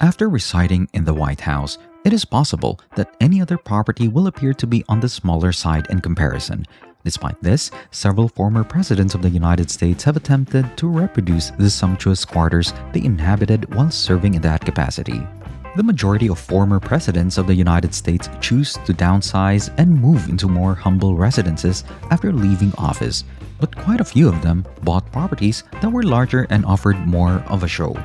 After residing in the White House, it is possible that any other property will appear to be on the smaller side in comparison. Despite this, several former presidents of the United States have attempted to reproduce the sumptuous quarters they inhabited while serving in that capacity. The majority of former presidents of the United States choose to downsize and move into more humble residences after leaving office, but quite a few of them bought properties that were larger and offered more of a show.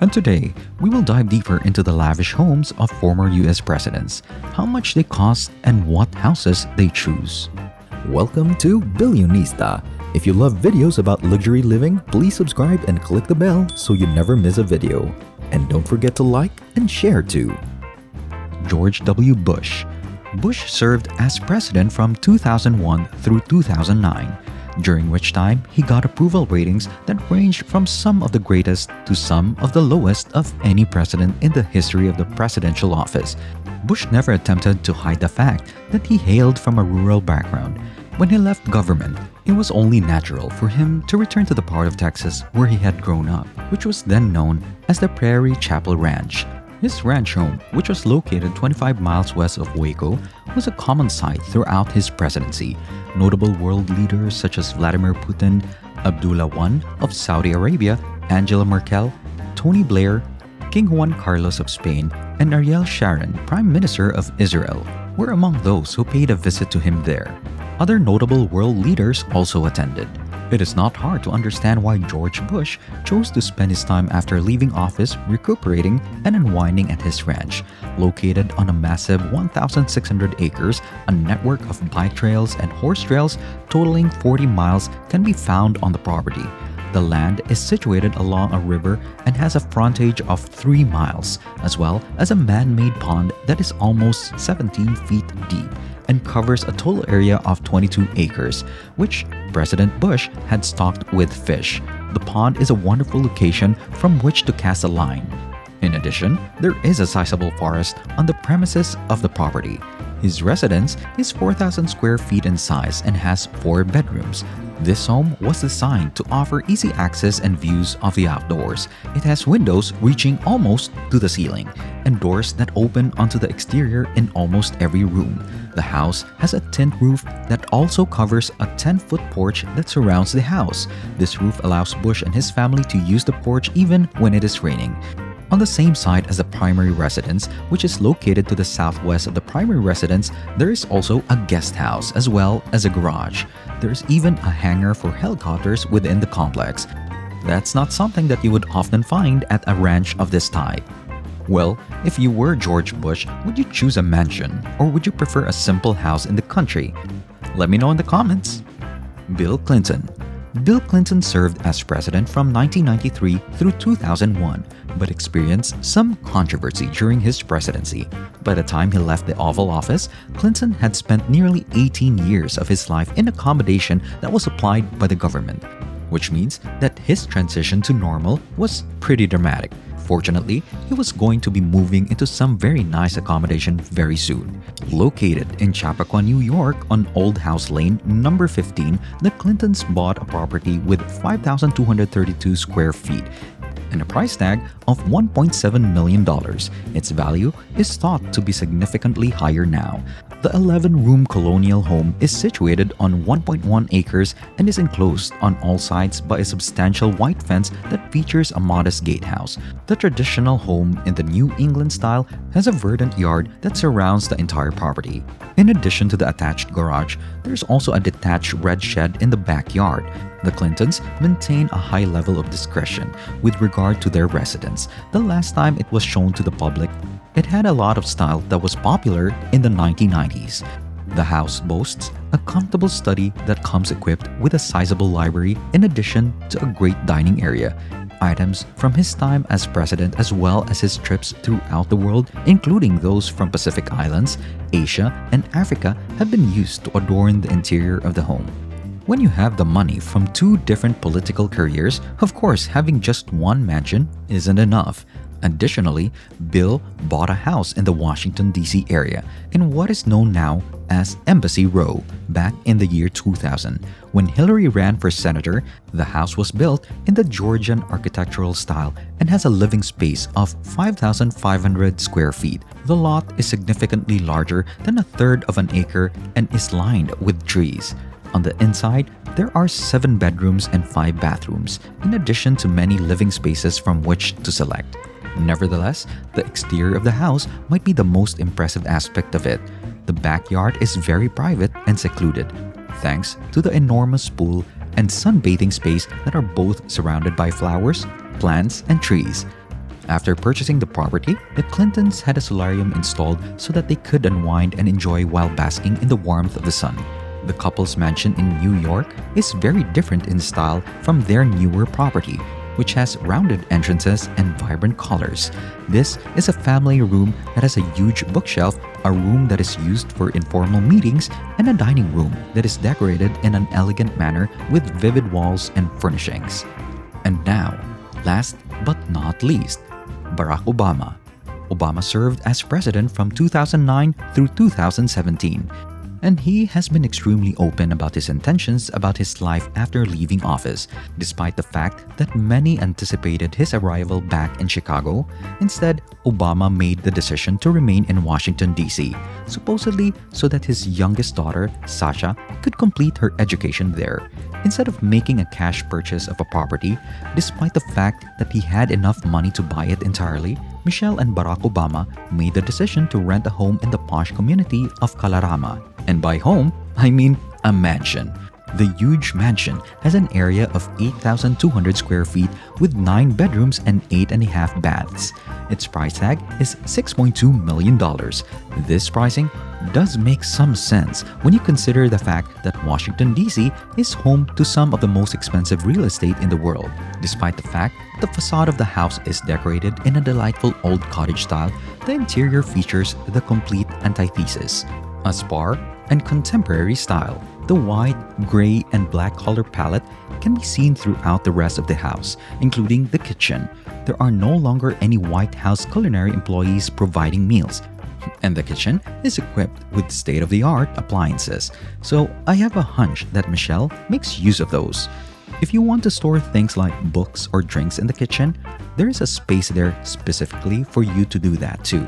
And today, we will dive deeper into the lavish homes of former US presidents, how much they cost, and what houses they choose. Welcome to Billionista. If you love videos about luxury living, please subscribe and click the bell so you never miss a video. And don't forget to like and share too. George W. Bush. Bush served as president from 2001 through 2009, during which time he got approval ratings that ranged from some of the greatest to some of the lowest of any president in the history of the presidential office. Bush never attempted to hide the fact that he hailed from a rural background. When he left government, it was only natural for him to return to the part of Texas where he had grown up, which was then known as the Prairie Chapel Ranch. His ranch home, which was located 25 miles west of Waco, was a common sight throughout his presidency. Notable world leaders such as Vladimir Putin, Abdullah I of Saudi Arabia, Angela Merkel, Tony Blair, King Juan Carlos of Spain, and Ariel Sharon, Prime Minister of Israel, were among those who paid a visit to him there. Other notable world leaders also attended. It is not hard to understand why George Bush chose to spend his time after leaving office recuperating and unwinding at his ranch. Located on a massive 1,600 acres, a network of bike trails and horse trails totaling 40 miles can be found on the property. The land is situated along a river and has a frontage of 3 miles, as well as a man-made pond that is almost 17 feet deep and covers a total area of 22 acres, which President Bush had stocked with fish. The pond is a wonderful location from which to cast a line. In addition, there is a sizable forest on the premises of the property. His residence is 4,000 square feet in size and has 4 bedrooms. This home was designed to offer easy access and views of the outdoors. It has windows reaching almost to the ceiling and doors that open onto the exterior in almost every room. The house has a tin roof that also covers a 10-foot porch that surrounds the house. This roof allows Bush and his family to use the porch even when it is raining. On the same side as the primary residence, which is located to the southwest of the primary residence, there is also a guest house as well as a garage. There is even a hangar for helicopters within the complex. That's not something that you would often find at a ranch of this type. Well, if you were George Bush, would you choose a mansion or would you prefer a simple house in the country? Let me know in the comments. Bill Clinton. Bill Clinton served as president from 1993 through 2001, but experienced some controversy during his presidency. By the time he left the Oval Office, Clinton had spent nearly 18 years of his life in accommodation that was applied by the government, which means that his transition to normal was pretty dramatic. Fortunately, he was going to be moving into some very nice accommodation very soon. Located in Chappaqua, New York on Old House Lane, number 15, the Clintons bought a property with 5,232 square feet and a price tag of $1.7 million. Its value is thought to be significantly higher now. The 11-room colonial home is situated on 1.1 acres and is enclosed on all sides by a substantial white fence that features a modest gatehouse. The traditional home in the New England style has a verdant yard that surrounds the entire property. In addition to the attached garage, there's also a detached red shed in the backyard. The Clintons maintain a high level of discretion with regard to their residence. The last time it was shown to the public, it had a lot of style that was popular in the 1990s. The house boasts a comfortable study that comes equipped with a sizable library in addition to a great dining area. Items from his time as president as well as his trips throughout the world, including those from Pacific Islands, Asia, and Africa, have been used to adorn the interior of the home. When you have the money from 2 different political careers, of course, having just one mansion isn't enough. Additionally, Bill bought a house in the Washington, D.C. area in what is known now as Embassy Row back in the year 2000. When Hillary ran for senator, the house was built in the Georgian architectural style and has a living space of 5,500 square feet. The lot is significantly larger than a third of an acre and is lined with trees. On the inside, there are 7 bedrooms and 5 bathrooms, in addition to many living spaces from which to select. Nevertheless, the exterior of the house might be the most impressive aspect of it. The backyard is very private and secluded, thanks to the enormous pool and sunbathing space that are both surrounded by flowers, plants, and trees. After purchasing the property, the Clintons had a solarium installed so that they could unwind and enjoy while basking in the warmth of the sun. The couple's mansion in New York is very different in style from their newer property, which has rounded entrances and vibrant colors. This is a family room that has a huge bookshelf, a room that is used for informal meetings, and a dining room that is decorated in an elegant manner with vivid walls and furnishings. And now, last but not least, Barack Obama. Obama served as president from 2009 through 2017. And he has been extremely open about his intentions about his life after leaving office, despite the fact that many anticipated his arrival back in Chicago. Instead, Obama made the decision to remain in Washington, D.C., supposedly so that his youngest daughter, Sasha, could complete her education there, instead of making a cash purchase of a property. Despite the fact that he had enough money to buy it entirely, Michelle and Barack Obama made the decision to rent a home in the posh community of Kalarama. And by home, I mean a mansion. The huge mansion has an area of 8,200 square feet with 9 bedrooms and 8.5 baths. Its price tag is $6.2 million. This pricing does make some sense when you consider the fact that Washington, D.C. is home to some of the most expensive real estate in the world. Despite the fact the facade of the house is decorated in a delightful old cottage style, the interior features the complete antithesis, a spar and contemporary style. The white, gray, and black color palette can be seen throughout the rest of the house, including the kitchen. There are no longer any White House culinary employees providing meals, and the kitchen is equipped with state-of-the-art appliances, so I have a hunch that Michelle makes use of those. If you want to store things like books or drinks in the kitchen, there is a space there specifically for you to do that too.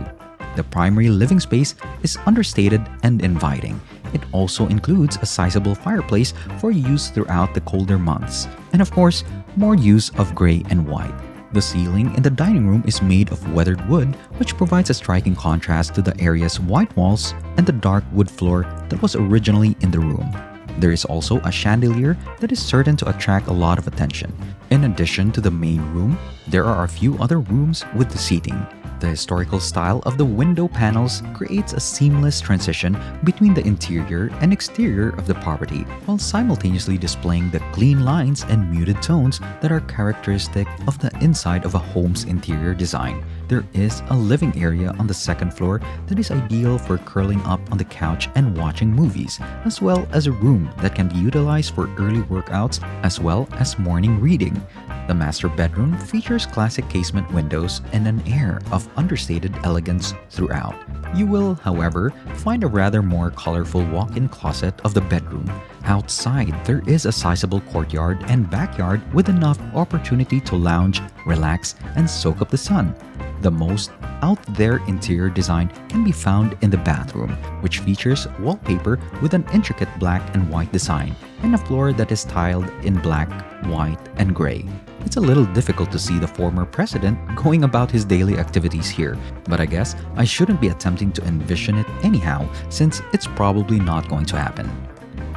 The primary living space is understated and inviting. It also includes a sizable fireplace for use throughout the colder months, and of course, more use of gray and white. The ceiling in the dining room is made of weathered wood, which provides a striking contrast to the area's white walls and the dark wood floor that was originally in the room. There is also a chandelier that is certain to attract a lot of attention. In addition to the main room, there are a few other rooms with the seating. The historical style of the window panels creates a seamless transition between the interior and exterior of the property, while simultaneously displaying the clean lines and muted tones that are characteristic of the inside of a home's interior design. There is a living area on the second floor that is ideal for curling up on the couch and watching movies, as well as a room that can be utilized for early workouts as well as morning reading. The master bedroom features classic casement windows and an air of understated elegance throughout. You will, however, find a rather more colorful walk-in closet of the bedroom. Outside, there is a sizable courtyard and backyard with enough opportunity to lounge, relax, and soak up the sun. The most out-there interior design can be found in the bathroom, which features wallpaper with an intricate black and white design and a floor that is tiled in black, white, and gray. It's a little difficult to see the former president going about his daily activities here, but I guess I shouldn't be attempting to envision it anyhow, since it's probably not going to happen.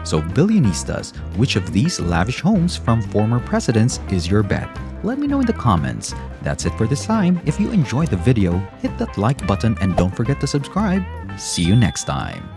So Billionistas, which of these lavish homes from former presidents is your bet? Let me know in the comments. That's it for this time. If you enjoyed the video, hit that like button and don't forget to subscribe. See you next time.